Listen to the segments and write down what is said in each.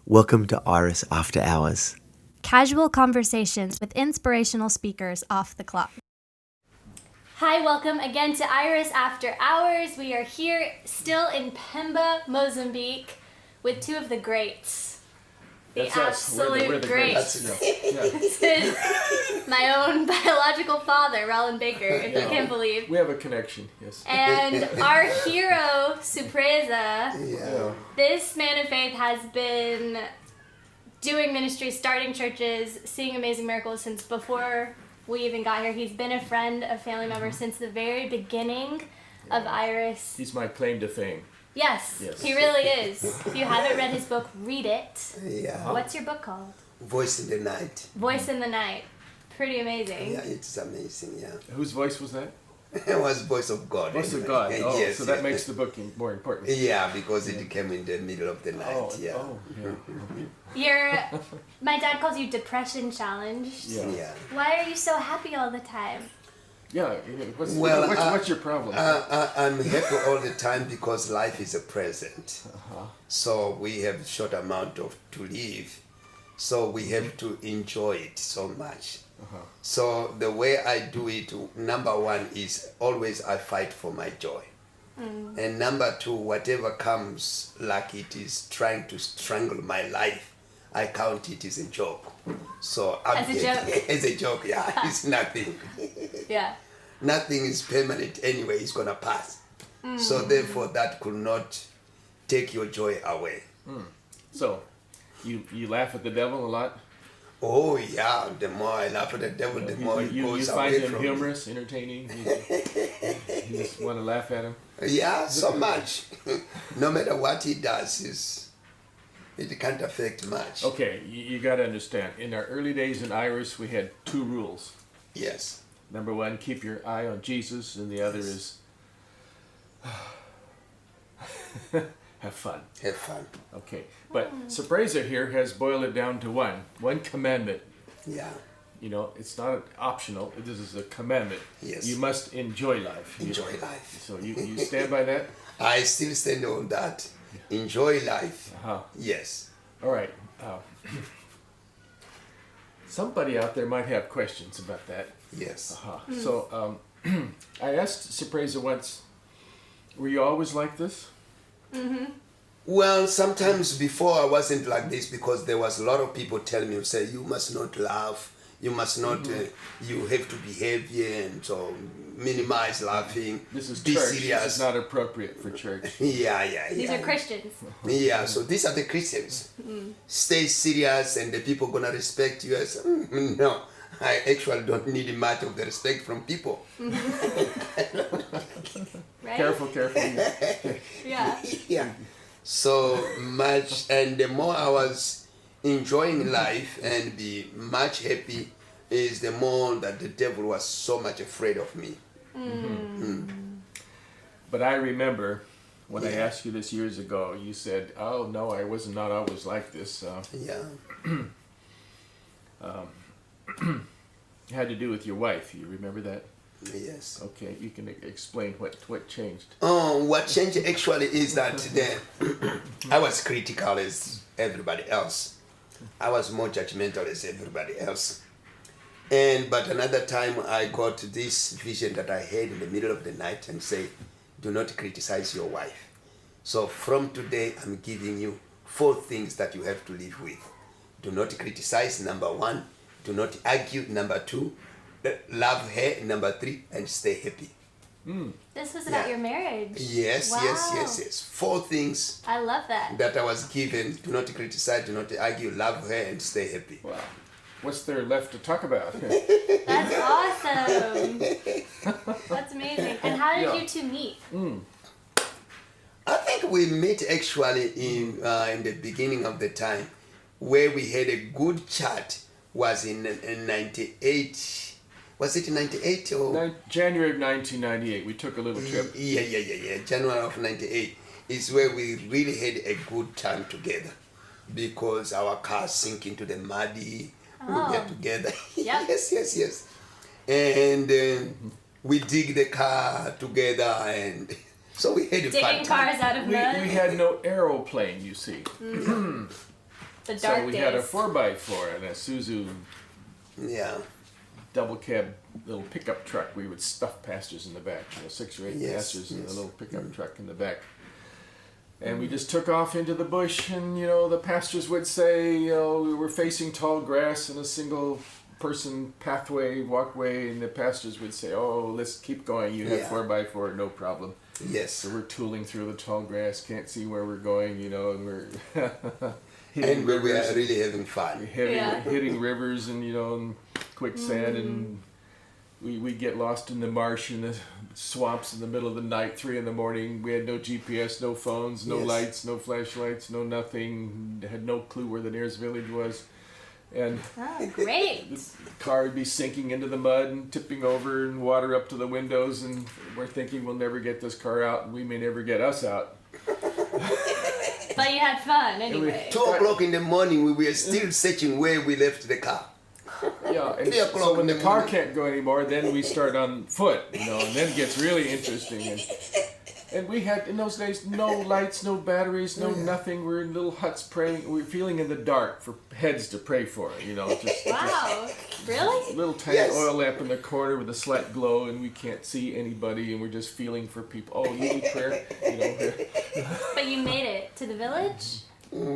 Welcome to Iris After Hours. Casual conversations with inspirational speakers off the clock. Hi, welcome again to Iris After Hours. We are here still in Pemba, Mozambique, with two of the greats. The absolute we're the greats. Yeah. This is my own biological father, Rolland Baker, if you can believe. We have a connection, yes. And our hero, Surpresa. Yeah. This man of faith has been doing ministry, starting churches, seeing amazing miracles since before we even got here. He's been a friend, a family member since the very beginning of Iris. He's my claim to fame. Yes, Yes. he really is. If you haven't read his book, read it. Yeah. What's your book called? Voice in the Night. Voice in the Night. Pretty amazing. Yeah, it's amazing, yeah. Whose voice was that? It was Voice of God. Voice of anyway. God. Oh, Yes, so that yeah. makes the book more important. Yeah, because it came in the middle of the night, yeah. My dad calls you depression challenged. Yeah. Yeah. Why are you so happy all the time? Yeah. Well, What's your problem? I'm happy all the time because life is a present. So we have short amount to live. So we have to enjoy it so much. So the way I do it, number one is always I fight for my joy. And number two, whatever comes like it is trying to strangle my life, I count it as a joke. So As a joke. As a joke, yeah. It's nothing. Yeah. Nothing is permanent anyway, it's gonna pass. So therefore that could not take your joy away. So, you laugh at the devil a lot? Oh yeah, the more I laugh at the devil, the more it You goes find away him from humorous, entertaining? You just want to laugh at him? me. Yeah, so much. No matter what he does, it can't affect much. Okay, you got to understand. In our early days in Iris, we had two rules. Yes. Number one, keep your eye on Jesus, and the other is have fun. Have fun. Okay, but Surpresa here has boiled it down to one commandment. Yeah. You know, it's not optional. This is a commandment. Yes. You must enjoy life. Enjoy life. So you stand by that? I still stand on that. Enjoy life. Uh-huh. Yes. All right. Somebody out there might have questions about that. Yes. Uh-huh. So I asked Surpresa once, were you always like this? Well, sometimes before I wasn't like this because there was a lot of people telling me, say, you must not laugh, you must not, you have to behave here and so minimize laughing. This is be church. serious. This is not appropriate for church. Yeah. These are Christians. Yeah, so these are the Christians. Stay serious and the people gonna respect you as, no, I actually don't need much of the respect from people. Right? Careful. Yeah. Yeah. So much, and the more I was enjoying life and be much happy, is the more that the devil was so much afraid of me. But I remember when I asked you this years ago, you said, oh, no, I was not always like this. Yeah. It had to do with your wife. You remember that? Yes. Okay, you can explain what changed. What changed actually is that I was critical as everybody else. I was more judgmental as everybody else. But another time I got this vision that I had in the middle of the night and say, do not criticize your wife. So from today, I'm giving you 4 things that you have to live with. Do not criticize, number 1. Do not argue, number 2. Love her, number 3, and stay happy. This was about your marriage. Yes, Wow. yes. 4 things I love that. that I was given. Do not criticize, do not argue, love her, and stay happy. Wow. What's there left to talk about? That's awesome. That's amazing. And how did you two meet? I think we met actually in the beginning of the time where we had a good chat was in 98. Was it 98 or? January of 1998, we took a little trip. Yeah. January of 98 is where we really had a good time together because our cars sink into the muddy. We get together. Yep. Yes. And we dig the car together and so we had a fun Digging time. cars out of We mud. had no aeroplane, you see. The dark So we days. had a 4x4 and a Suzu Yeah. double cab little pickup truck. We would stuff pastors in the back, 6 or 8 Yes, pastors in the yes. little pickup truck in the back. And we just took off into the bush, and the pastors would say, we were facing tall grass and a single person walkway, and the pastors would say, let's keep going. You have Yeah. 4x4, no problem. Yes. So we're tooling through the tall grass, can't see where we're going, and we're And we were really having fun. hitting rivers and quicksand, and we get lost in the marsh and the swamps in the middle of the night, 3 a.m. We had no GPS, no phones, no Yes. lights, no flashlights, no nothing. Had no clue where the nearest village was. And Oh, great. the car would be sinking into the mud and tipping over, and water up to the windows, and we're thinking we'll never get this car out, and we may never get us out. But you had fun anyway. 2 o'clock in the morning, we were still searching where we left the car. Yeah, and 3 o'clock so when in the the car morning. can't go anymore, then we start on foot, and then it gets really interesting. And we had, in those days, no lights, no batteries, no nothing. We're in little huts praying. We're feeling in the dark for heads to pray for, just Wow. Really? little tiny Yes. oil lamp in the corner with a slight glow, and we can't see anybody, and we're just feeling for people. Oh, you need prayer? But you made it to the village?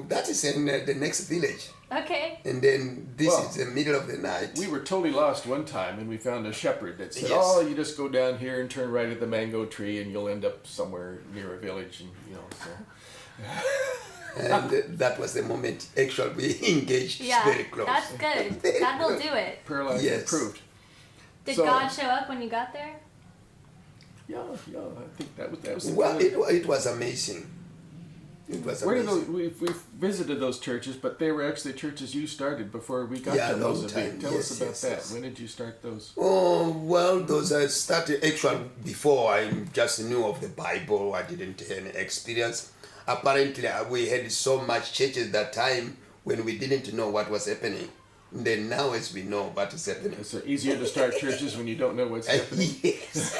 That is in the next village. Okay. And then this Well, is the middle of the night. We were totally lost one time, and we found a shepherd that said, Yes. you just go down here and turn right at the mango tree, and you'll end up somewhere near a village, and so. And that was the moment actually we engaged Yeah, very close. that's good. That will do it. Prayer life Yes. improved. Did So- God show up when you got there? Yeah, I think that was the Well, kind of- it was amazing. It was Where did amazing. we visited those churches, but they were actually churches you started before we got Yeah, to long Mozambique. time. Tell Yes, us about yes, that. yes. When did you start those? Oh, well, those I started actually before I just knew of the Bible. I didn't have any experience. Apparently, we had so much churches that time when we didn't know what was happening. Then now as we know what is happening. It's easier to start churches when you don't know what's happening. Yes.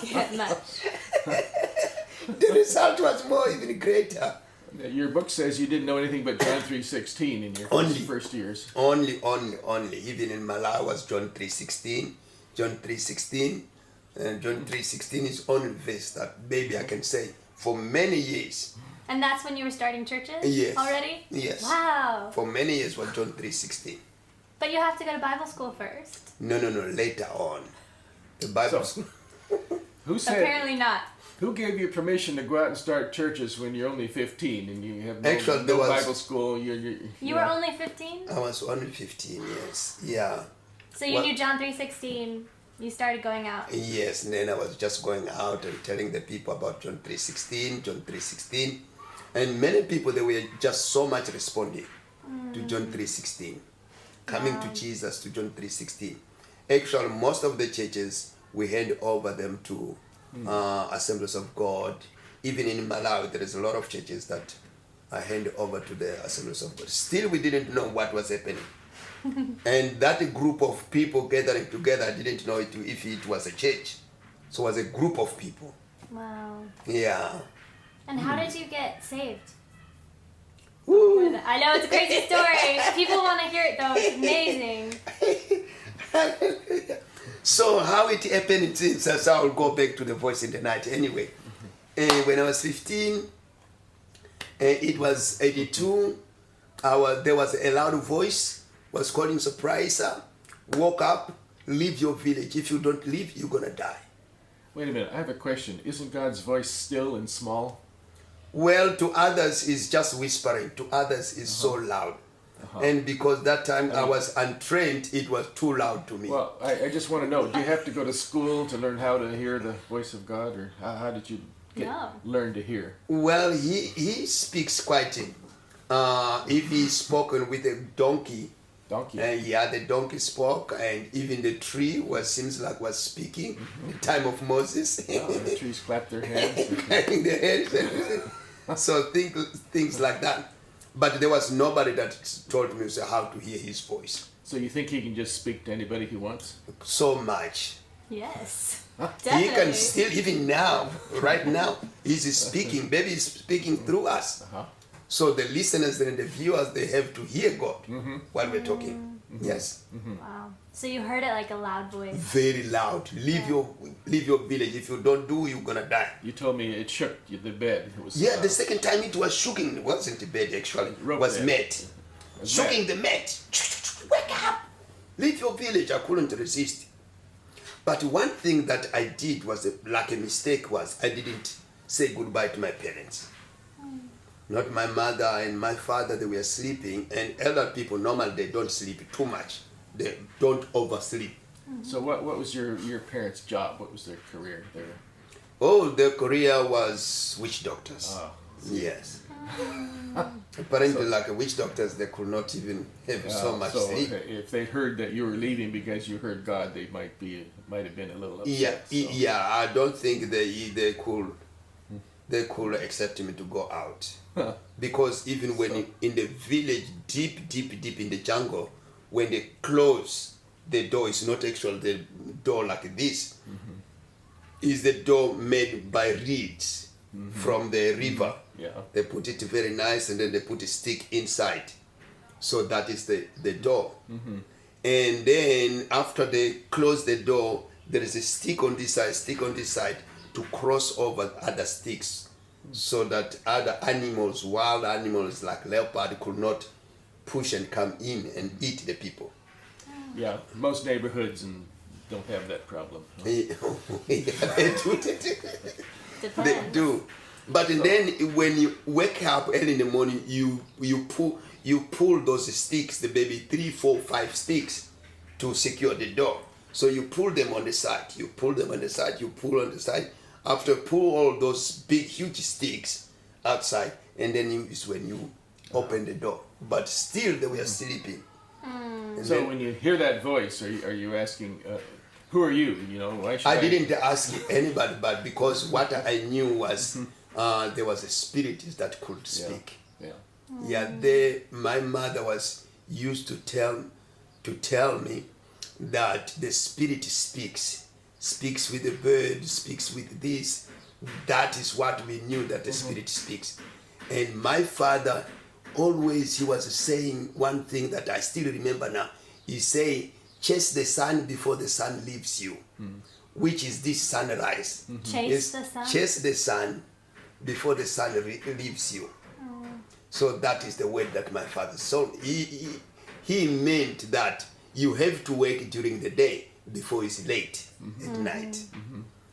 Yeah, much. The result was more even greater. Your book says you didn't know anything but John 3:16 in your Only. first years. Only. Even in Malawi was John 3:16. John 3:16. And John 3:16 is only verse that maybe I can say for many years. And that's when you were starting churches? Yes. Already? Yes. Wow. For many years was John 3:16. But you have to go to Bible school first. No, later on. The Bible So- school. Who said? Apparently not. Who gave you permission to go out and start churches when you're only 15 and you have no, Actually, no there was- Bible school? You were only 15? I was only 15 years. Yeah. So you Well- knew John 3:16. You started going out. Yes, and then I was just going out and telling the people about John 3:16, John 3:16. And many people, they were just so much responding to John 3:16. Coming to Jesus to John 3:16. Actually, most of the churches, we hand over them to Assemblies of God. Even in Malawi, there is a lot of churches that I hand over to the Assemblies of God. Still, we didn't know what was happening. And that group of people gathering together, I didn't know if it was a church. So it was a group of people. Wow. Yeah. And how did you get saved? Woo. I know it's a crazy story. People want to hear it though. It's amazing. So how it happened, since I will go back to the voice in the night anyway. When I was 15, it was 82, there was a loud voice, was calling Surpresa, woke up, leave your village. If you don't leave, you're going to die. Wait a minute, I have a question. Isn't God's voice still and small? Well, to others is just whispering. To others is so loud. And because that time I was untrained, it was too loud to me. Well, I just want to know, do you have to go to school to learn how to hear the voice of God, or how did you learn to hear? Well, he speaks quite. If he's spoken with a donkey, the donkey spoke, and even the tree seems like was speaking. The time of Moses. The trees clap their hands. Clapping their hands. So things like that. But there was nobody that told me how to hear his voice. So you think he can just speak to anybody he wants? So much. Yes. He can still, even now, right now, he's speaking. Baby is speaking through us. So the listeners and the viewers, they have to hear God while we're talking. Yes. Wow. So you heard it like a loud voice. Very loud. Leave your village. If you don't do, you're gonna die. You told me it shook the bed. It was, The second time it was shaking. It wasn't the bed actually. It was mat. Shaking the mat. Wake up! Leave your village. I couldn't resist. But one thing that I did was like a mistake was I didn't say goodbye to my parents. Not my mother and my father, they were sleeping, and elder people normally they don't sleep too much. They don't oversleep. So what was your parents' job? What was their career there? Oh, their career was witch doctors. Oh. Yes. Apparently, like witch doctors, they could not even have so much sleep. If they heard that you were leaving because you heard God, they might have been a little upset. I don't think they could accept me to go out. Because even when in the village, deep in the jungle, when they close the door, it's not actually the door like this. Is the door made by reeds from the river. Yeah. They put it very nice, and then they put a stick inside. So that is the door. And then after they close the door, there is a stick on this side to cross over other sticks, so that other animals, wild animals like leopard, could not push and come in and eat the people. Yeah, most neighborhoods don't have that problem. They do. Depends. They do. But then when you wake up early in the morning, you pull those sticks, the baby 3, 4, 5 sticks to secure the door. So you pull them on the side. You pull on the side. After pull all those big, huge sticks outside, and then is when you open the door. But still, they were sleeping. So when you hear that voice, are you asking, who are you? You know, why should I didn't ask anybody, but because what I knew was there was a spirit that could speak. My mother was used to tell me that the spirit speaks with the bird, speaks with this. That is what we knew, that the spirit speaks. And my father always, he was saying one thing that I still remember now. He say, chase the sun before the sun leaves you, which is this sunrise. Chase the sun? Chase the sun before the sun leaves you. So that is the word that my father. So he meant that you have to wake during the day before it's late at night.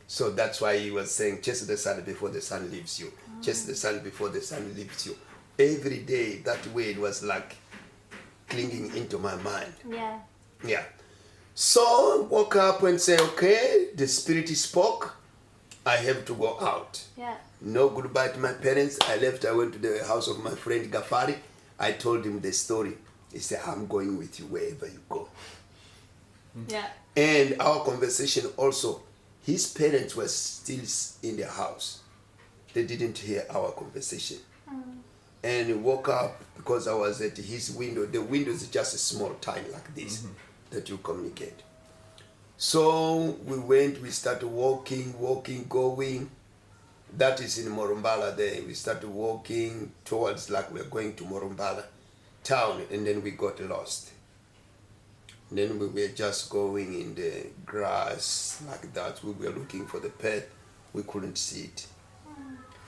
So that's why he was saying, chase the sun before the sun leaves you. Chase the sun before the sun leaves you. Every day, that word was like clinging into my mind. Yeah. So I woke up and said, okay, the spirit spoke. I have to go out. No goodbye to my parents. I left. I went to the house of my friend Gafari. I told him the story. He said, I'm going with you wherever you go. And our conversation also, his parents were still in the house. They didn't hear our conversation. And he woke up because I was at his window. The window is just a small tile like this that you communicate. So we started walking, going. That is in Morumbala there. We started walking towards like we're going to Morumbala town, and then we got lost. Then we were just going in the grass like that. We were looking for the pet. We couldn't see it.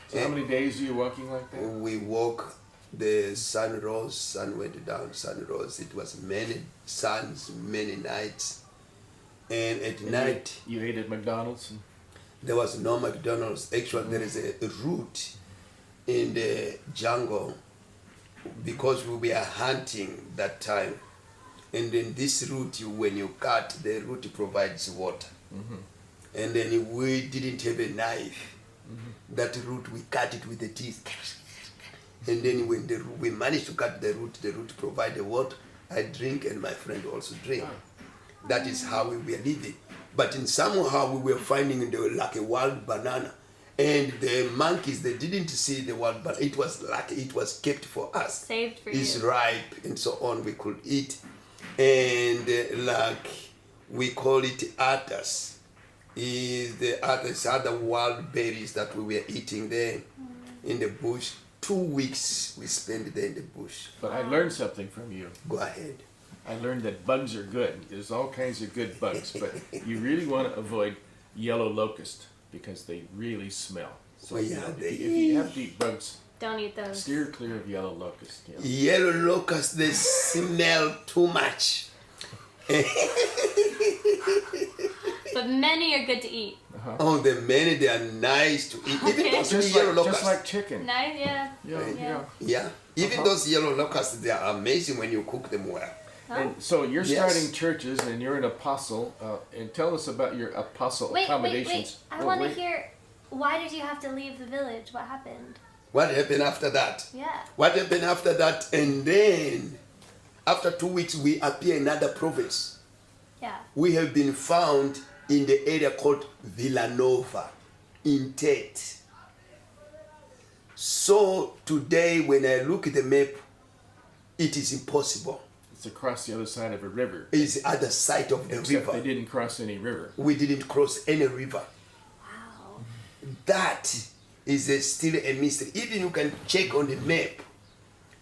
So how many days are you walking like that? We walk, the sun rose, sun went down, sun rose. It was many suns, many nights. And at night... You ate at McDonald's? There was no McDonald's. Actually, there is a route in the jungle because we were hunting that time. And then this route, when you cut, the route provides water. And then we didn't have a knife. That root, we cut it with the teeth. And then when we managed to cut the root provided water. I drink and my friend also drink. That is how we were living. But in somehow we were finding like a wild banana. And the monkeys, they didn't see the wild banana. It was like it was kept for us. Saved for it's you. ripe and so on, we could eat. And like we call it atas. Is the other wild berries that we were eating there in the bush 2 weeks we spent there in the bush. But I learned something from you. Go ahead. I learned that bugs are good. There's all kinds of good bugs, but you really want to avoid yellow locust because they really smell. So Oh, yeah, if you have to eat bugs, Don't eat those. steer clear of yellow locust. You know. Yellow locusts, they smell too much. But many are good to eat. Oh, the many, they are nice to eat. Even Okay. those Just yellow like, locusts. just like chicken. Nice, yeah. Yeah, Yeah. yeah. Yeah. Even those yellow locusts, they are amazing when you cook them well. And so you're Yes. starting churches and you're an apostle. And tell us about your apostle Wait. accommodations. I Oh, want to wait. hear, why did you have to leave the village? What happened? What happened after that? Yeah. What happened after that? And then, after 2 weeks, we appear in another province. Yeah. We have been found in the area called Villanova in Tate. So today, when I look at the map, it is impossible. It's across the other side of a river. It's the other side of the Except river. they didn't cross any river. We didn't cross any river. Wow. That is still a mystery. Even you can check on the map.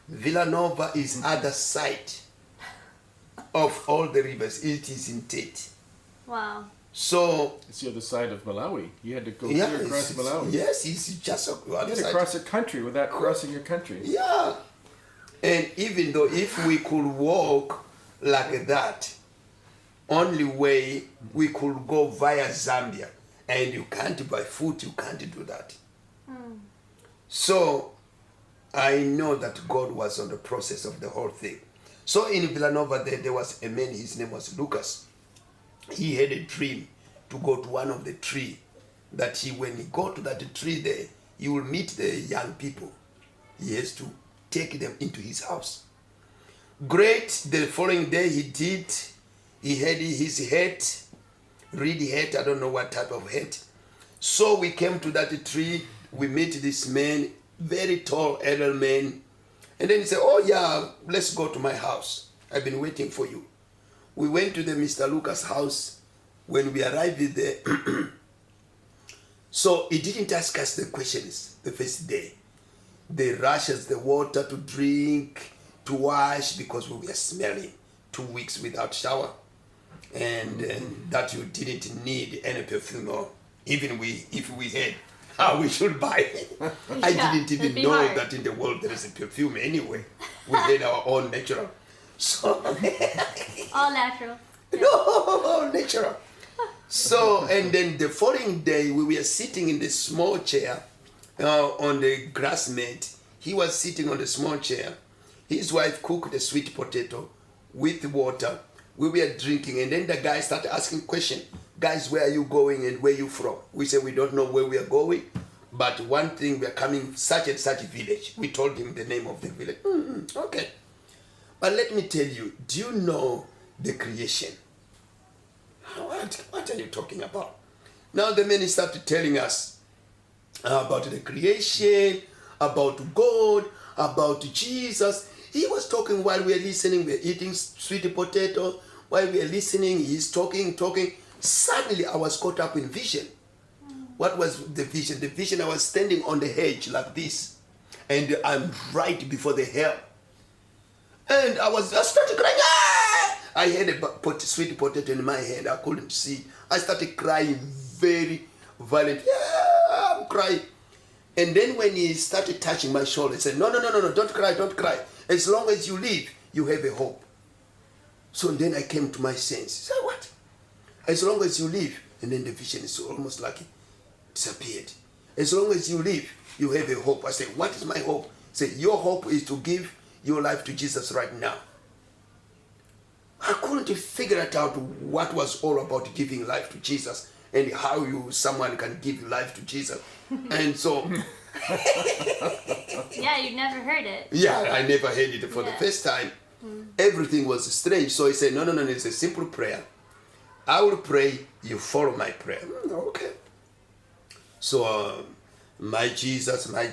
Villanova is other side of all the rivers. It is in Tate. Wow. So It's the other side of Malawi. You had to go yeah, clear across Malawi. yes, it's just You other had to side. cross a country without crossing your country. Yeah. And even though if we could walk like that, only way we could go via Zambia. And you can't by foot, you can't do that. So I know that God was on the process of the whole thing. So in Villanova there was a man, his name was Lucas. He had a dream to go to one of the tree, that when he go to that tree there, he will meet the young people. He has to take them into his house. Great, the following day he had his hat, reed hat, I don't know what type of hat. So we came to that tree, we met this man, very tall, elder man. And then he said, oh yeah, let's go to my house. I've been waiting for you. We went to the Mr. Lucas house. When we arrived there, so he didn't ask us the questions the first day. They rushed us the water to drink, to wash, because we were smelling. 2 weeks without shower. And that you didn't need any perfume, or even if we had, how we should buy it. I Yeah, didn't even it'd be know hard. that in the world there is a perfume anyway. We had our own natural. So All natural. no, natural. So, and then the following day, we were sitting in the small chair on the grass mat. He was sitting on the small chair. His wife cooked a sweet potato with water. We were drinking, and then the guy started asking questions. Guys, where are you going and where are you from? We said we don't know where we are going, but one thing, we are coming such and such village. We told him the name of the village. Okay. But let me tell you, do you know the creation? What are you talking about? Now the man started telling us about the creation, about God, about Jesus. He was talking while we were listening. We were eating sweet potato. While we were listening, he's talking. Suddenly I was caught up in vision. What was the vision? The vision, I was standing on the hedge like this. And I'm right before the hell. And I started crying. Ah! I had a sweet potato in my hand. I couldn't see. I started crying very violently. Yeah, I'm crying. And then when he started touching my shoulder, he said, no, don't cry. As long as you live, you have a hope. So then I came to my senses. I said, what? As long as you live. And then the vision is almost like it disappeared. As long as you live, you have a hope. I said, what is my hope? He said, your hope is to give your life to Jesus right now. I couldn't figure it out what was all about giving life to Jesus and how someone can give life to Jesus. And so Yeah, you've never heard it. yeah, I never heard it for the Yeah. first time. Everything was strange. So he said, no, it's a simple prayer. I will pray, you follow my prayer. Okay. So, my Jesus, I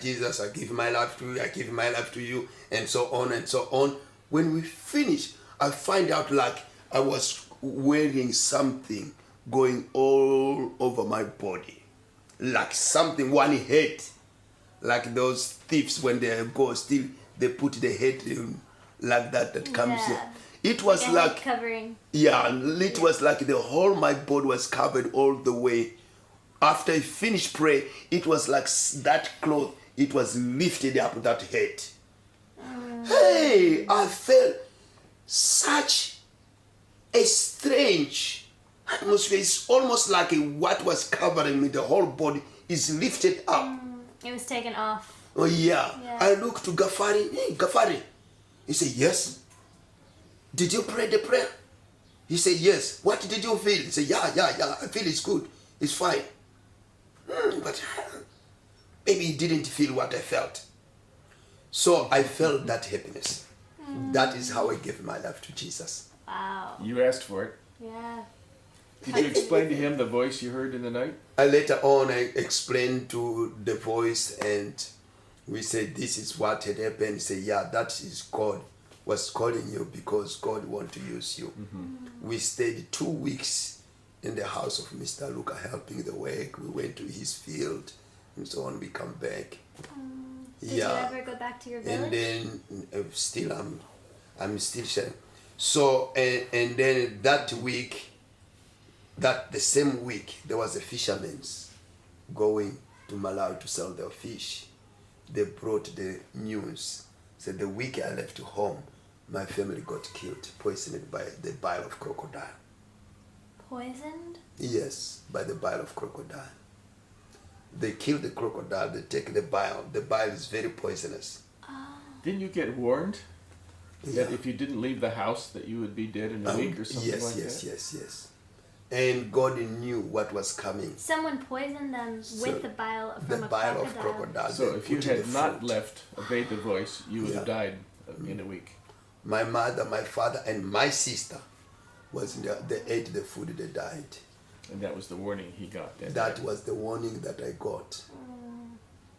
give my life to you, and so on and so on. When we finish, I find out like I was wearing something going all over my body. Like something, one head. like those thieves when they go steal, they put the head like that comes Yeah. here. It was a like, head covering. yeah, it was like the whole my body was covered all the way. After I finished prayer, it was like that cloth, it was lifted up that head. Hey, I felt such a strange atmosphere. It's almost like what was covering me, the whole body is lifted up. It was taken off. Oh yeah. Yeah. I looked to Gafari. Hey, Gafari. He said, yes. Did you pray the prayer? He said, yes. What did you feel? He said, yeah. I feel it's good. It's fine. But maybe he didn't feel what I felt. So I felt that happiness. That is how I gave my life to Jesus. Wow. You asked for it. Yeah. Did you explain to him the voice you heard in the night? Later on, I explained to the voice, and we said, this is what had happened. He said, yeah, that is God was calling you because God wants to use you. We stayed 2 weeks in the house of Mr. Luca helping the work. We went to his field and so on. We come back. Did you ever go back to your village? And then still I'm still sharing. So and then that week, the same week, there was a fisherman's going to Malawi to sell their fish. They brought the news. So the week I left home, my family got killed, poisoned by the bile of crocodile. Poisoned? Yes, by the bile of crocodile. They kill the crocodile, they take the bile. The bile is very poisonous. Didn't you get warned that Yeah. if you didn't leave the house that you would be dead in a week or something like that? Yes. And God knew what was coming. Someone poisoned them So, with the bile The from a bile crocodile. of crocodile. So they if you put in had the not food. left, obeyed the voice, you would have Yeah. died in a week. My mother, my father, and my sister was in they ate the food, they died. And that was the warning he got then. That was the warning that I got.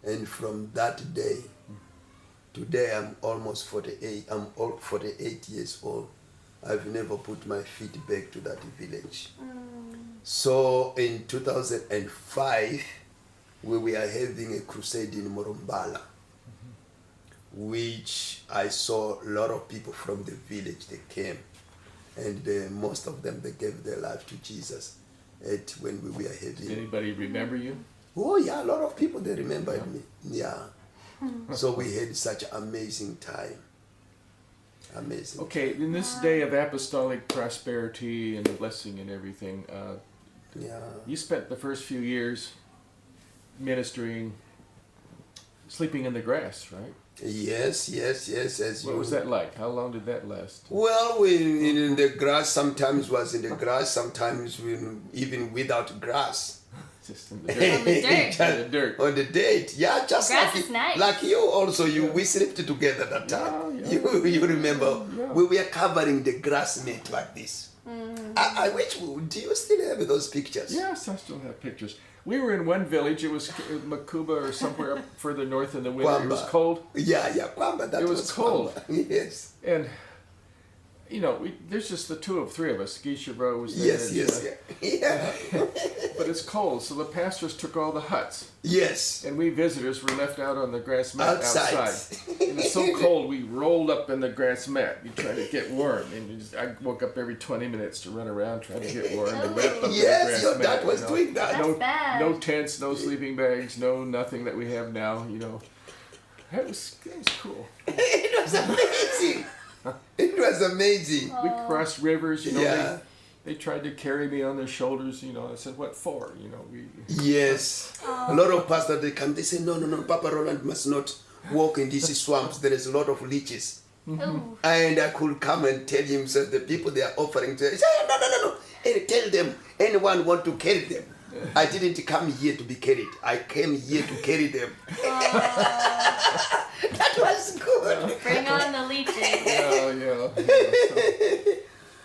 And from that day, today I'm almost 48. I'm 48 years old. I've never put my feet back to that village. So in 2005, we were having a crusade in Morombala, which I saw a lot of people from the village. They came, and most of them, they gave their life to Jesus when we were Did having. anybody remember you? Oh yeah, a lot of people, they remembered me. Yeah. So we had such amazing time. Amazing. Okay, in this day of apostolic prosperity and blessing and everything, Yeah. you spent the first few years ministering, sleeping in the grass, right? Yes. As What was that like? How long did that last? Well, we in the grass. Sometimes was in the grass. Sometimes we even without grass. Just in the dirt. On the dirt. In the dirt. On the date, yeah, just Grass like is nice. like you also. We slept together that time. Yeah. You remember? Yeah. We were covering the grass mat like this. I wish. Do you still have those pictures? Yes, I still have pictures. We were in one village. It was Makuba or somewhere up further north in the winter. It was Kwamba. cold. Yeah, Kwamba. That It was cold. Kwamba. Yes. And, you know, there's just the three of us. Geisha Bro was there. Yes. Yeah. But it's cold, so the pastors took all the huts. Yes. And we visitors were left out on the grass mat Outside. And it's so cold, we rolled up in the grass mat. You try to get warm. And I woke up every 20 minutes to run around trying to get warm. And wrap up in the Yes, grass your mat, dad was doing that. That's bad. No tents, no sleeping bags, no nothing that we have now, you know. That was cool. It was amazing. It was amazing. We crossed rivers, you know. Yeah. They tried to carry me on their shoulders, you know. I said, what for? You know, Yes. A lot of pastors, they come, they say, no, Papa Rolland must not walk in these swamps. There is a lot of leeches. Ooh. And I could come and tell him, so the people they are offering to, say, no. And tell them, anyone want to carry them. I didn't come here to be carried. I came here to carry them. That was good. Bring on the leeches.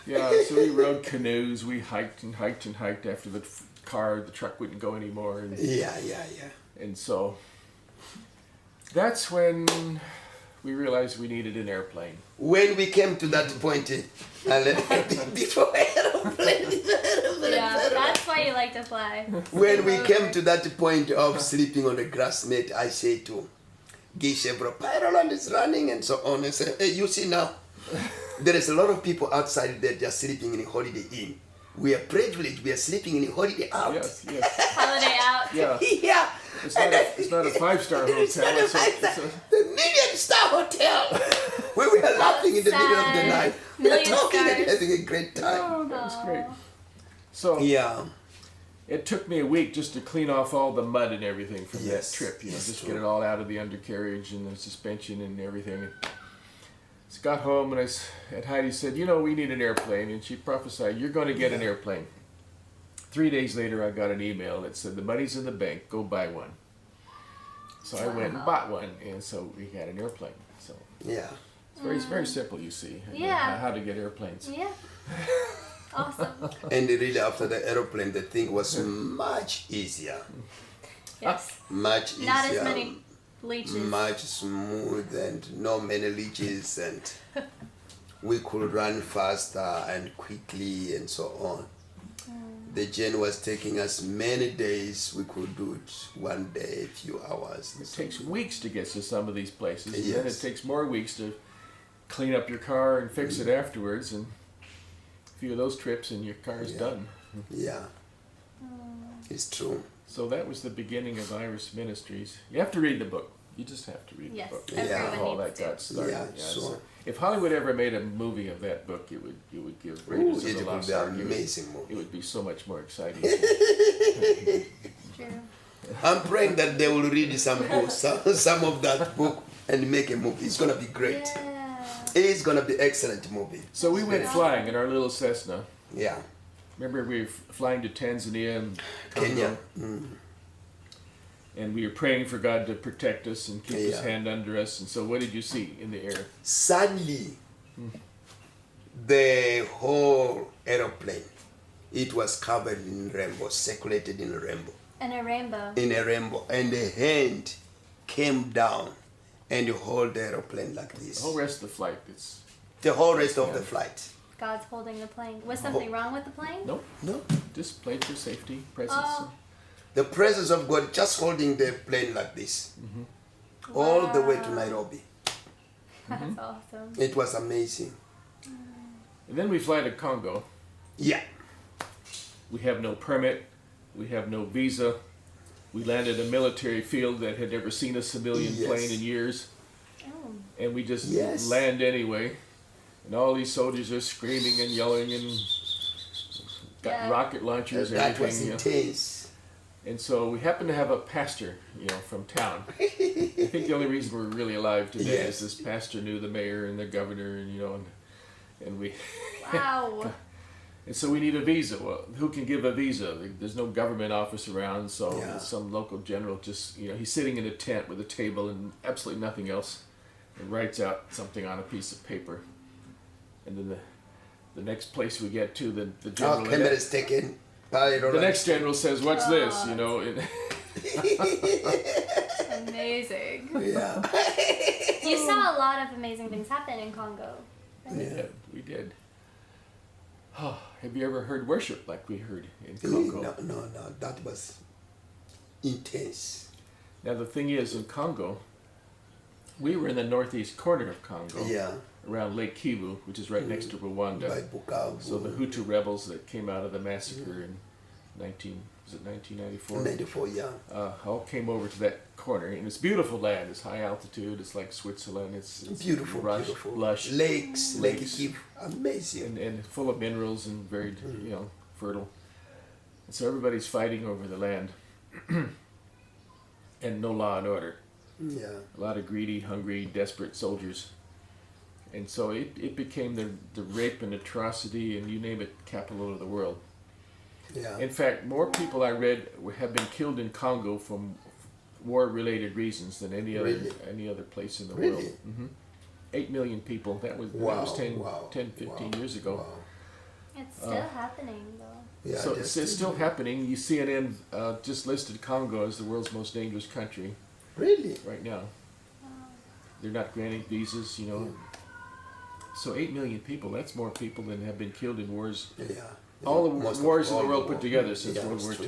Yeah, so we rode canoes. We hiked after the truck wouldn't go anymore. And, Yeah. and so that's when we realized we needed an airplane. When we came to that point, before aeroplane, Yeah, that's why you like to fly. When we came to that point of sleeping on the grass mat, I said to Gishebro, Rolland is running and so on. I said, hey, you see now, there is a lot of people outside there just sleeping in a Holiday Inn. We are privileged. We are sleeping in a Holiday Out. Yes. Holiday out. Yeah. Yeah. It's not a 5-star hotel. It's not a the million-star hotel. We were laughing in the middle of the night. We were Million talking and stars. having a great time. Oh, that was great. So Yeah. it took me a week just to clean off all the mud and everything from Yes, that trip. You know, yes, just true. get it all out of the undercarriage and the suspension and everything. So got home and and Heidi said, you know, we need an airplane, and she prophesied, you're going to get an airplane. 3 days later, I got an email that said the money's in the bank. Go buy one. So I went and bought one, and so we got an airplane. So Yeah. it's very simple, you see. Yeah. How to get airplanes. Yeah. Awesome. And really after the airplane, the thing was much easier. Yes. Much easier. Not as many leeches. Much smooth and no many leeches, and we could run faster and quickly and so on. The journey was taking us many days. We could do it one day, a few hours. It takes weeks to get to some of these places, and then it Yes. takes more weeks to clean up your car and fix it afterwards. And a few of those trips, and your car's done. Yeah, it's true. So that was the beginning of Iris Ministries. You have to read the book. You just have to read Yes, the book. everyone How all needs that to. got started. Yeah, so sure. if Hollywood ever made a movie of that book, it would give Ooh, Raiders of it the would Lost be Ark. an amazing It movie. would be so much more exciting. True. I'm praying that they will read some books, some of that book, and make a movie. It's gonna be great. Yeah. It's gonna be excellent movie. So we went flying in our little Cessna. Yeah, Remember, we were flying to Tanzania and Congo, Kenya. and we were praying for God to protect us and keep His Yeah. hand under us. And so, what did you see in the air? Suddenly, the whole aeroplane, it was covered in rainbow, circulated in a rainbow. And a rainbow. In a rainbow, and the hand came down and hold the aeroplane like this. The whole rest of the flight, it's The whole rest of the flight. God's holding the plane. Was something wrong with the plane? nope, No, just played for safety, presence. Oh. the presence of God just holding the plane like this, all the way to Nairobi. That's awesome. It was amazing. And then we fly to Congo. Yeah, We have no permit. We have no visa. We landed a military field that had never seen a civilian Yes. plane in years. Oh. And we just Yes. land anyway. And all these soldiers are screaming and yelling and got Yeah. rocket launchers, that was everything. You know. intense. And so we happen to have a pastor, from town. I think the only reason we're really alive today Yes. is this pastor knew the mayor and the governor, and we. Wow. And so we need a visa. Well, who can give a visa? There's no government office around, so Yeah. some local general just, he's sitting in a tent with a table and absolutely nothing else, and writes out something on a piece of paper. And then the next place we get to, the general. Our camera is taken by the next general says, "What's this?" And Amazing. Yeah. You saw a lot of amazing things happen in Congo. we did. Oh, have you ever heard worship like we heard in No, Congo? no, that was intense. Now the thing is, in Congo, we were in the northeast corner of Congo, Yeah, around Lake Kivu, which is right next to Rwanda. by Bukavu. So the Hutu rebels that came out of the massacre in 1994? 94, yeah. All came over to that corner, and it's beautiful land. It's high altitude. It's like Switzerland. It's Beautiful, beautiful, lush, Lakes, Lake Lakes. Kivu, amazing. and full of minerals and very, fertile. And so everybody's fighting over the land, and no law and order. Yeah, A lot of greedy, hungry, desperate soldiers. And so it became the rape and atrocity and you name it, capital of the world. yeah. In fact, more people I read have been killed in Congo from war-related reasons than any Really? other place in the Really? world. 8 million people. That was Wow, 10, 15 years ago. Wow. It's still happening though. Yeah, So that's it's still happening. CNN just listed Congo as the world's most dangerous country Really? right now. They're not granting visas. So 8 million people, that's more people than have been killed in wars Yeah. all the Most of wars in all the world the put war. together since Yeah, World it's War true.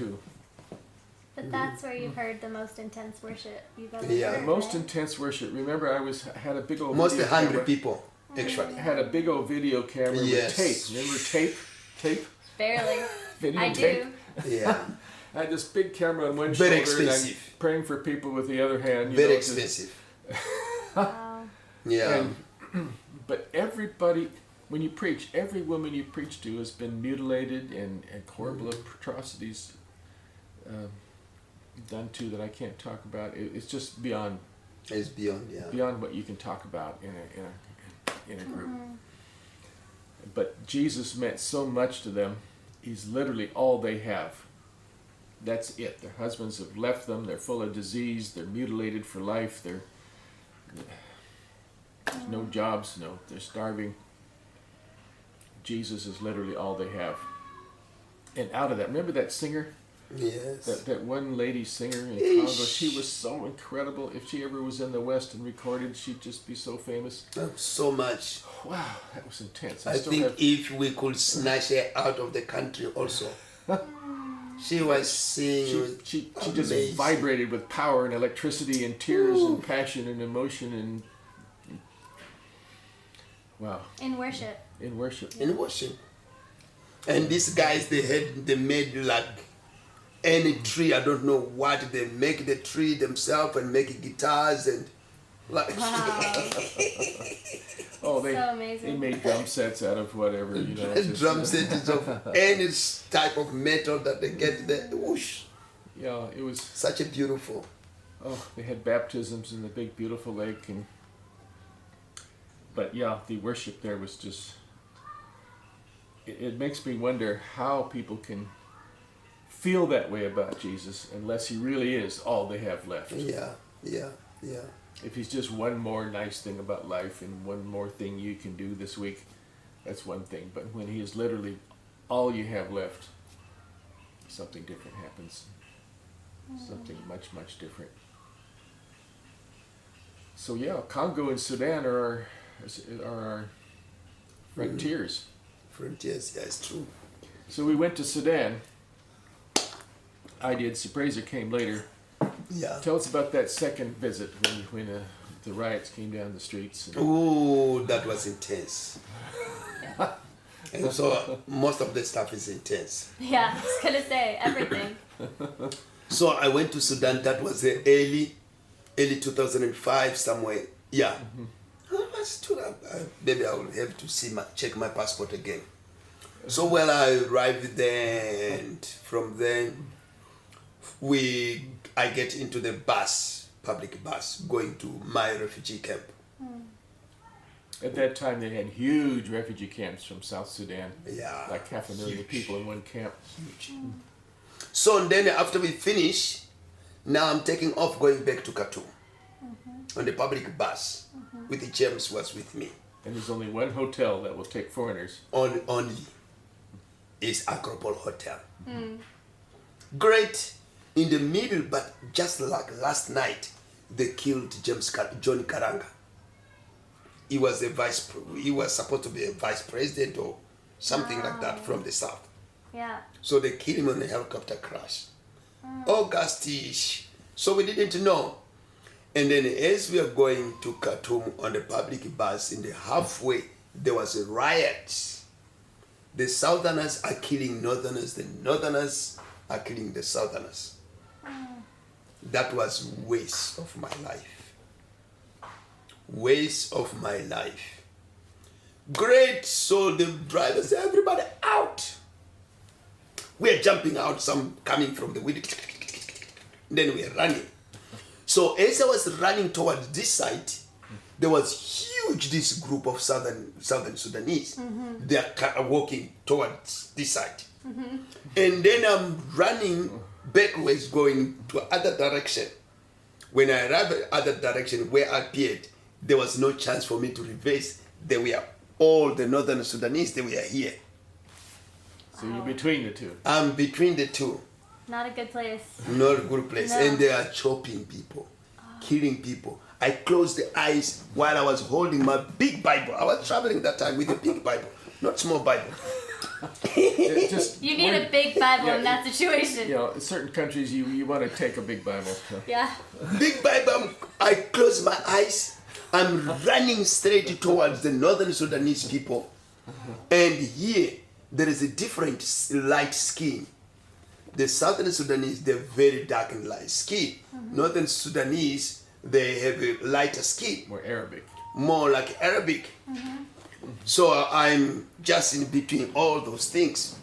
II. But that's where you've heard the most intense worship you've ever Yeah. heard. The most right? intense worship. Remember, had a big old Mostly video hungry camera. people, actually. Had a big old video camera Yes. with tape. Remember tape? Barely. Video I tape. do. Yeah, I had this big camera on one Very shoulder and I'm expensive. praying for people with the other hand. very just- expensive. Wow. Yeah, And, but everybody, when you preach, every woman you preach to has been mutilated and horrible atrocities done to that I can't talk about. It's just beyond it's beyond. Yeah, beyond what you can talk about in a group. But Jesus meant so much to them. He's literally all they have. That's it. Their husbands have left them. They're full of disease. They're mutilated for life. There's no jobs. They're starving. Jesus is literally all they have. And out of that, remember that singer? yes. That one lady singer in Eesh. Congo, she was so incredible. If she ever was in the West and recorded, she'd just be so famous. So much. Wow, that was intense. I think if we could snatch her out of the country also. She was singing. she just amazing. vibrated with power and electricity and tears and passion and emotion and wow, In worship. in worship. in worship. And these guys, they made like any tree. I don't know what they make the tree themselves and make guitars and like. Wow. Oh, they So amazing. they made drum sets out of whatever, it's just, Drum sets of any type of metal that they get there. Whoosh! Yeah, it was. Such a beautiful. Oh, they had baptisms in the big beautiful lake and. But yeah, the worship there was just. It makes me wonder how people can feel that way about Jesus unless he really is all they have left. Yeah, yeah, yeah. If he's just one more nice thing about life and one more thing you can do this week, that's one thing. But when he is literally all you have left, something different happens. Something much, much different. So yeah, Congo and Sudan are our frontiers. Frontiers, yeah, it's true. So we went to Sudan. I did. Surpresa came later. Yeah. Tell us about that second visit when the riots came down the streets. And Oh, that was intense. And so most of the stuff is intense. Yeah, I was gonna say everything. So I went to Sudan. That was the early 2005 somewhere. Yeah. Maybe I will have to check my passport again. So when I arrived there, and from then I get into the public bus, going to my refugee camp. at that time, they had huge refugee camps from South Sudan. Yeah. Like 500,000 people in one camp. So then after we finish, now I'm taking off going back to Khartoum on the public bus with James was with me. And there's only one hotel that will take foreigners. Only is Acropole Hotel. Great in the middle, but just like last night, they killed John Karanga. He was supposed to be a vice president or something like that from the south. Yeah. So they killed him on a helicopter crash. Augustish. So we didn't know. And then as we are going to Khartoum on the public bus, in the halfway, there was a riot. The Southerners are killing Northerners. The Northerners are killing the Southerners. That was waste of my life. Waste of my life. Great. So the drivers said, everybody out. We are jumping out, some coming from the window. Then we are running. So as I was running towards this side, there was this group of southern Sudanese. They are walking towards this side. And then I'm running backwards going to other direction. When I arrived at other direction where I appeared, there was no chance for me to reverse. They were all the northern Sudanese, they were here. So you're between the two. I'm between the two. Not a good place. Not a good place. No. And they are chopping people, killing people. I closed the eyes while I was holding my big Bible. I was traveling that time with a big Bible, not small Bible. You need a big Bible in that situation. You know, in certain countries, you want to take a big Bible. So. Yeah. Big Bible, I close my eyes. I'm running straight towards the northern Sudanese people. And here, there is a different light skin. The southern Sudanese, they're very dark and light skin. Northern Sudanese, they have a lighter skin. More Arabic. More like Arabic. So I'm just in between all those things.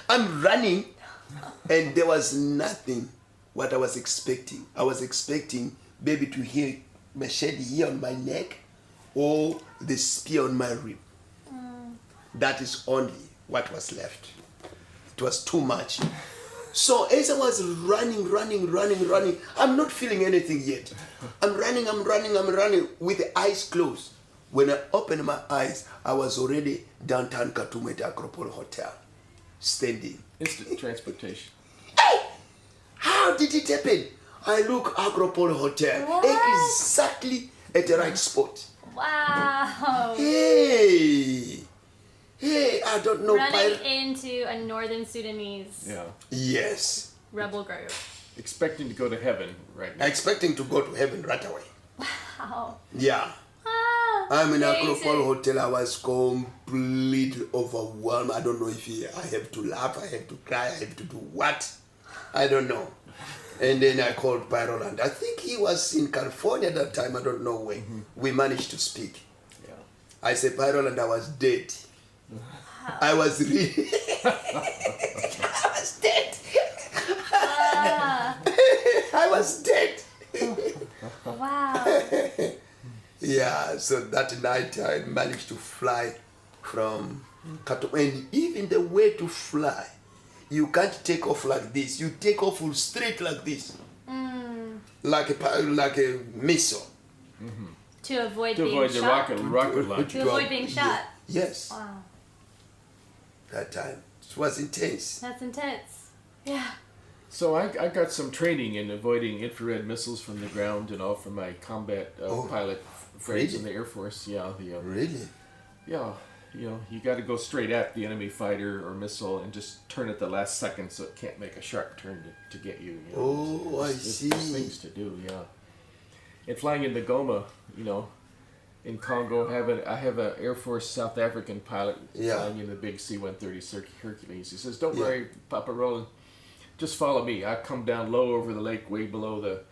I'm running, and there was nothing what I was expecting. I was expecting maybe to hear machete here on my neck or the spear on my rib. That is only what was left. It was too much. So as I was running, I'm not feeling anything yet. I'm running with the eyes closed. When I opened my eyes, I was already downtown Khartoum at the Acropole Hotel, standing. Instant transportation. Hey! How did it happen? I look Acropole Hotel, What? exactly at the right spot. Wow. Hey, I don't know. Running into a northern Sudanese Yeah. Yes. rebel group. Expecting to go to heaven right now. Expecting to go to heaven right away. Wow. Yeah. Ah, I'm in amazing. Acropole Hotel. I was completely overwhelmed. I don't know if I have to laugh, I have to cry, I have to do what. I don't know. And then I called Rolland. I think he was in California at that time. I don't know where. We managed to speak. Yeah. I said, Rolland, I was dead. I was really... I was dead. Ah, I was dead. wow. Yeah, so that night I managed to fly from Khartoum. And even the way to fly, you can't take off like this. You take off straight like this. Like a missile. To avoid To being avoid the shot. rocket launcher. To avoid being shot. Yes, Wow. that time. It was intense. That's intense. Yeah. So I got some training in avoiding infrared missiles from the ground and all from my combat pilot friends really? in the Air Force. Yeah, Really? yeah. You know, you got to go straight at the enemy fighter or missile and just turn at the last second so it can't make a sharp turn to get you. You know, Oh, I There's see. things to do, yeah. And flying in the Goma, you know, in Congo, I have an Air Force South African pilot Yeah. flying in the big C-130 Hercules. He says, "Don't Yeah. worry, Papa Rolland, just follow me. I come down low over the lake, way below the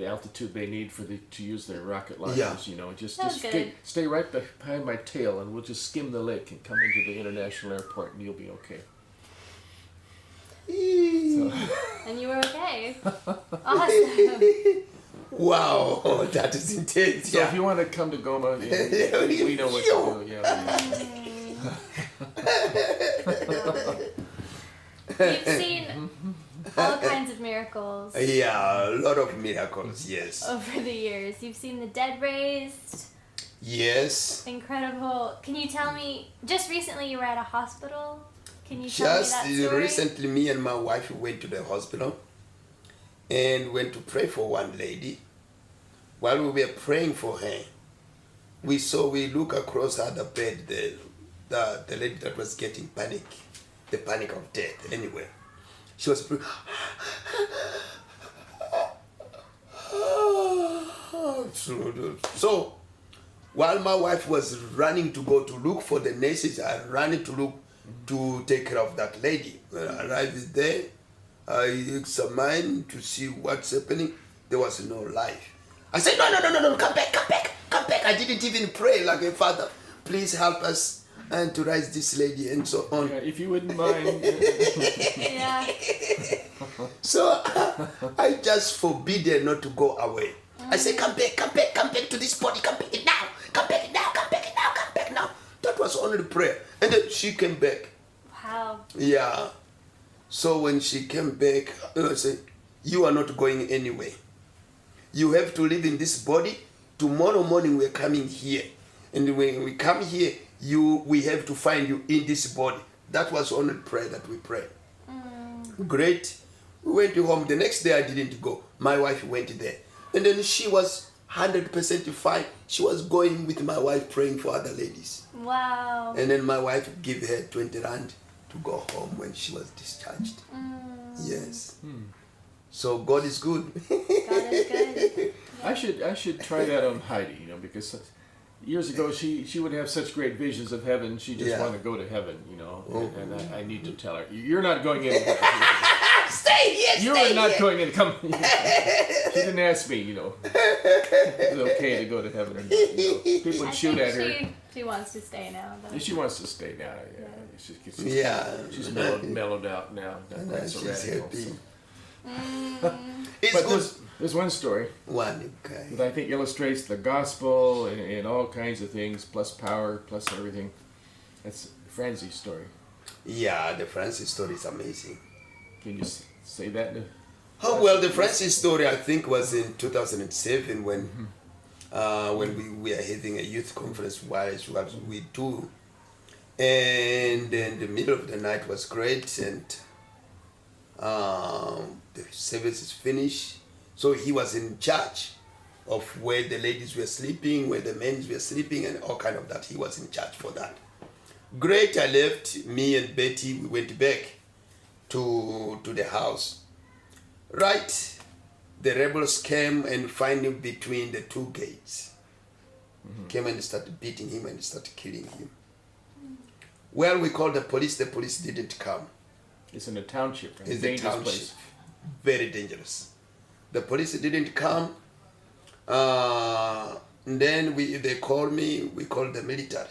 altitude they need to use their rocket launchers. Yeah. You know, just That's good. stay right behind my tail, and we'll just skim the lake and come into the international airport, and you'll be okay." And you were okay. Awesome. Wow, that is intense. So Yeah. if you want to come to Goma, we know what to do. Yeah. You've seen all kinds of miracles Yeah, a lot of miracles, yes. over the years. You've seen the dead raised. Yes. Incredible. Can you tell me, just recently you were at a hospital? Can you tell me Just that story? recently, me and my wife went to the hospital and went to pray for one lady. While we were praying for her, we look across at the bed, the lady that was getting the panic of death anyway. She was praying. So, while my wife was running to go to look for the nurses, I ran to take care of that lady. When I arrived there, I examined to see what's happening. There was no life. I said, no, come back. I didn't even pray like a father. Please help us and to raise this lady and so on. Yeah, if you wouldn't mind. Yeah. So I just forbid her not to go away. I say, come back to this body, come back now. That was only the prayer. And then she came back. Wow. Yeah. So when she came back, I said, you are not going anywhere. You have to live in this body. Tomorrow morning we're coming here. And when we come here, we have to find you in this body. That was only prayer that we prayed. Great. We went home. The next day I didn't go. My wife went there. And then she was 100% fine. She was going with my wife praying for other ladies. Wow. And then my wife gave her 20 rand to go home when she was discharged. Yes. So God is good. God is good. I should try that on Heidi, you know, because years ago she would have such great visions of heaven. She just wanted to go to heaven, you know. And I need to tell her, you're not going in. Stay here. You are not going in. Come. She didn't ask me, you know. It's okay to go to heaven or not. You know. People I shoot think at her. she wants to stay now, though. She wants to stay now. She's mellowed out now. Not quite so She's radical. happy. So. It's But good. there's one story One, okay. that I think illustrates the gospel and all kinds of things, plus power, plus everything. That's Franzie's story. Yeah, the Francis story is amazing. Can you say that? Oh well, the Francis story I think was in 2007 when we were having a youth conference while we do, and then the middle of the night was great, and the service is finished. So he was in charge of where the ladies were sleeping, where the men were sleeping, and all kind of that. He was in charge for that. Great, I left. Me and Betty, we went back to the house. Right, the rebels came and found him between the two gates. Came and started beating him and started killing him. Well, we called the police didn't come. It's in a township, right? It's a Dangerous township. place. Very dangerous. The police didn't come. Then they called me, we called the military.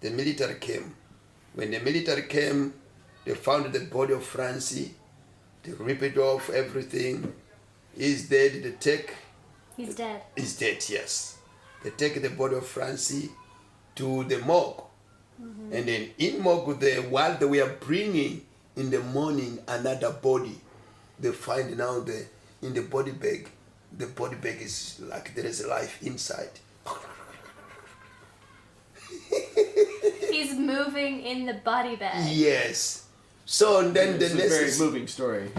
The military came. When the military came, they found the body of Francie. They ripped off everything. He's dead. He's dead. He's dead, yes. They take the body of Francie to the morgue. And then in morgue there, while they were bringing in the morning another body, they find now in the body bag is like there is a life inside. He's moving in the body bag. Yes. So then It's the a very next moving story.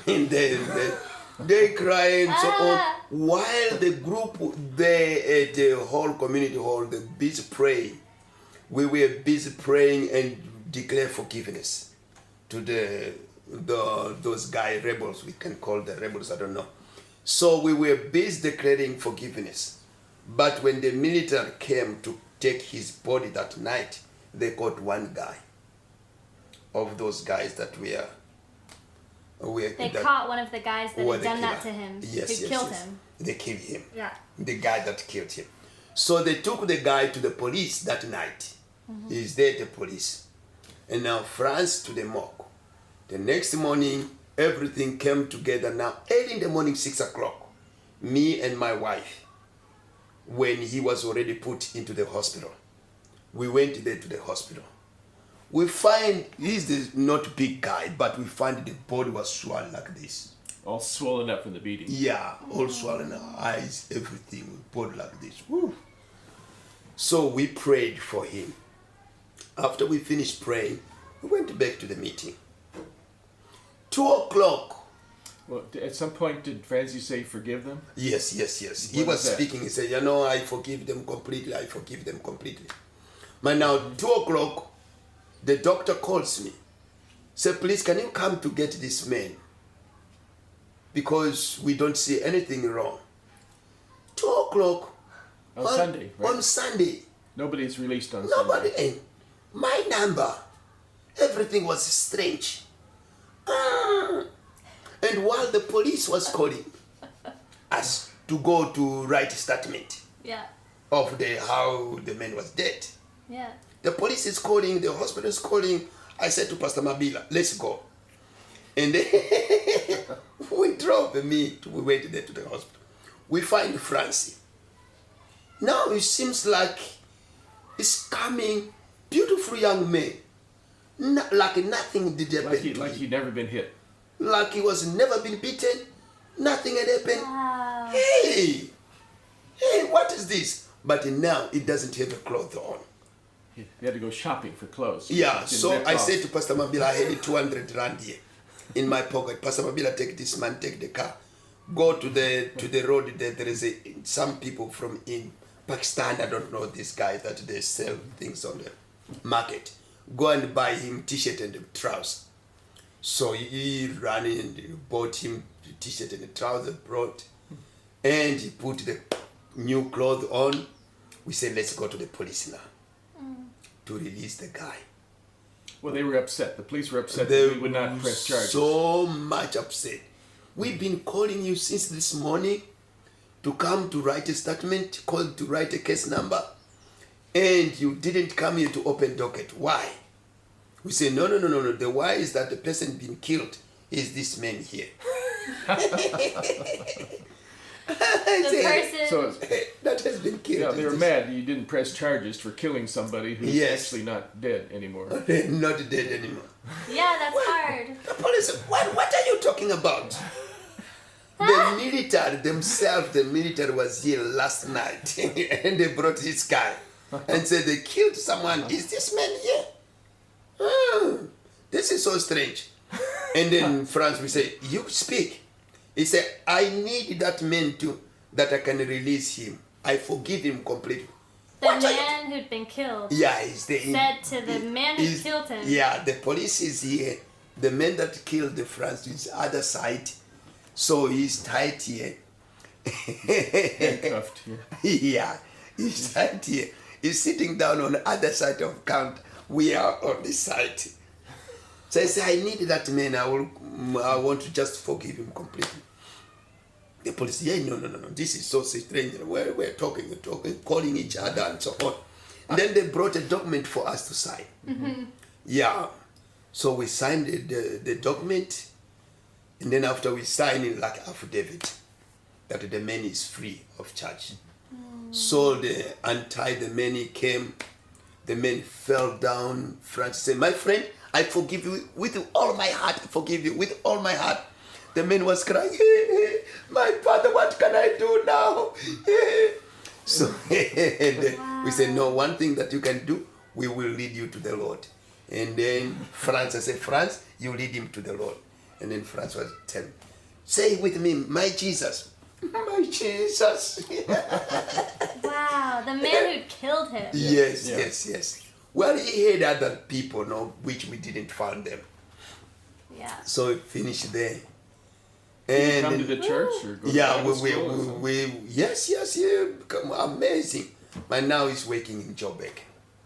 and they crying so on while the group there at the whole community hall, they busy praying. We were busy praying and declare forgiveness to those rebels. We can call the rebels, I don't know. So we were busy declaring forgiveness. But when the military came to take his body that night, they caught one guy of those guys that They caught one of the guys that had done that to him. Yes, who killed him. They killed him. Yeah. The guy that killed him. So they took the guy to the police that night. He's there at the police. And now France to the morgue. The next morning, everything came together. Now, early in the morning, 6 o'clock, me and my wife, when he was already put into the hospital, we went there to the hospital. We find, he's not big guy, but we find the body was swollen like this. All swollen up from the beating. Yeah, all swollen, eyes, everything, body like this. Woo. So we prayed for him. After we finished praying, we went back to the meeting. 2 o'clock. Well, at some point, did Francie say forgive them? Yes. He was speaking. He said, I forgive them completely. But now, 2 o'clock, the doctor calls me. Said, please, can you come to get this man? Because we don't see anything wrong. 2 o'clock. On Sunday, right? On Sunday. Nobody's released on Nobody. Sunday. And my number. Everything was strange. And while the police was calling us to go to write a statement of how the man was dead. Yeah. The police is calling, the hospital is calling. I said to Pastor Mabila, let's go. And then we went there to the hospital. We find Francie. Now it seems like he's coming, beautiful young man. Like nothing did happen. Like he'd never been hit. Like he was never been beaten. Nothing had happened. Wow. Hey, what is this? But now it doesn't have a cloth on. He had to go shopping for clothes. Yeah, It's been so ripped I off. said to Pastor Mabila, I had 200 rand here in my pocket. Pastor Mabila, take this man, take the car. Go to the road. There is some people from in Pakistan, I don't know this guy that they sell things on the market. Go and buy him t-shirt and trousers. So he ran in and bought him the t-shirt and the trousers, brought, and he put the new clothes on. We said, let's go to the police now to release the guy. Well, they were upset. The police were upset that we would not press charges. So much upset. We've been calling you since this morning to come to write a statement, called to write a case number, and you didn't come here to open docket. Why? We say, no. The why is that the person being killed is this man here. So that has been killed. yeah, they were mad that you didn't press charges for killing somebody who's actually not dead anymore. Not dead anymore. Yeah, that's hard. The police, what are you talking about? The military themselves, the military was here last night and they brought this guy and said they killed someone. Is this man here? This is so strange. And then France, we say, you speak. He said, I need that man that I can release him. I forgive him completely. The man who'd been killed said to the man who killed him. Yeah, the police is here. The man that killed the France is other side. So he's tied here. Handcuffed here. Yeah, he's tied here. He's sitting down on the other side of count. We are on this side. So I say, I need that man. I want to just forgive him completely. The police, no. This is so strange. We're talking, calling each other and so on. And then they brought a document for us to sign. Mm-hmm. Yeah. So we signed the document. And then after we signed it like affidavit that the man is free of charge. So they untied the man, he came. The man fell down. Francis said, my friend, I forgive you with all my heart. I forgive you with all my heart. The man was crying, my father, what can I do now? So we said, no, one thing that you can do, we will lead you to the Lord. And then France, I said, France, you lead him to the Lord. And then France was telling, say with me, my Jesus. My Jesus. Wow, the man who killed him. Yes. Well, he had other people, which we didn't find them. Yeah. So we finished there. Did you come to the church? Or go yes, amazing. But now he's working in Joburg.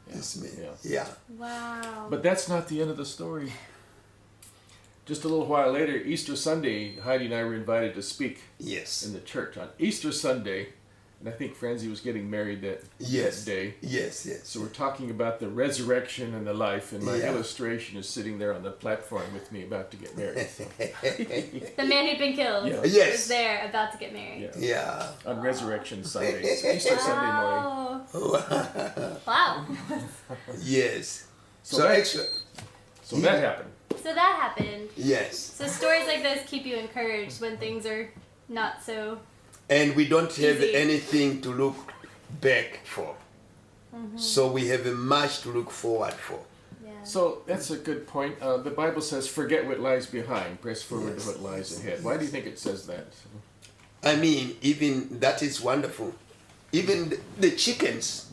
This man. Yeah. Wow. But that's not the end of the story. Just a little while later, Easter Sunday, Heidi and I were invited to speak in the church on Easter Sunday. And I think Franzi was getting married that day. Yes. So we're talking about the resurrection and the life, and my illustration is sitting there on the platform with me about to get married. So. The man who'd been killed was there about to get married. Yeah. On Resurrection Sunday, Easter Sunday morning. Wow. Yes. So that happened. So that happened. Yes. So stories like this keep you encouraged when things are not so and we don't have easy. anything to look back for. Mm-hmm. So we have a much to look forward for. Yeah. So that's a good point. The Bible says, forget what lies behind, press forward to what lies ahead. Why do you think it says that? I mean, even that is wonderful. Even the chickens.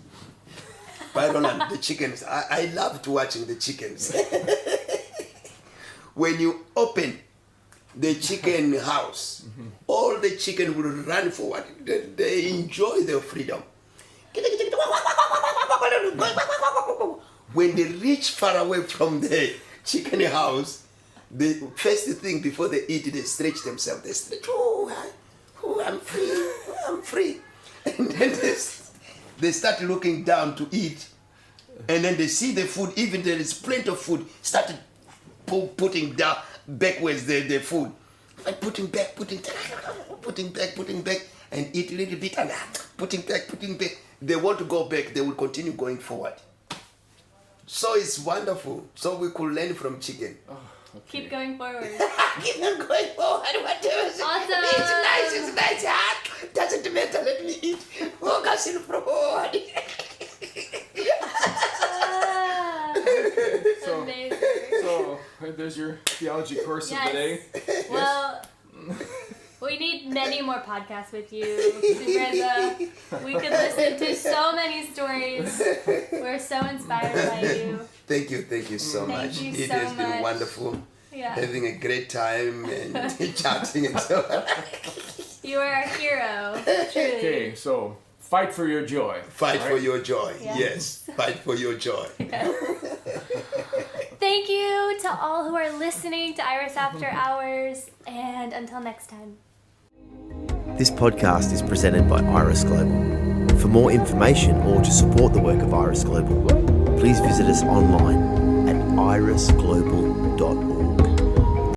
By Rolland, the chickens. I loved watching the chickens. When you open the chicken house, all the chicken will run forward. They enjoy their freedom. When they reach far away from the chicken house, the first thing before they eat, they stretch themselves. They stretch, I'm free. And then they start looking down to eat. And then they see the food, even there is plenty of food, start putting down backwards the food. Like putting back, and eat a little bit, and putting back. They want to go back, they will continue going forward. So it's wonderful. So we could learn from chicken. Oh, okay. Keep going forward. Keep on going forward. Whatever. Awesome. It's nice. Doesn't matter, let me eat. Focus forward. Amazing. So there's your theology course of the day. Well, we We need many more podcasts with you, Surpresa. We could listen to so many stories. We're so inspired by you. Thank you so much. Thank you It so has been much. wonderful. Yeah. Having a great time and chatting and so on. You are a hero, truly. Okay, so fight for your joy. Fight all for right? your joy. Yeah. Yes, fight for your joy. Thank you to all who are listening to Iris After Hours, and until next time. This podcast is presented by Iris Global. For more information or to support the work of Iris Global, please visit us online at irisglobal.org.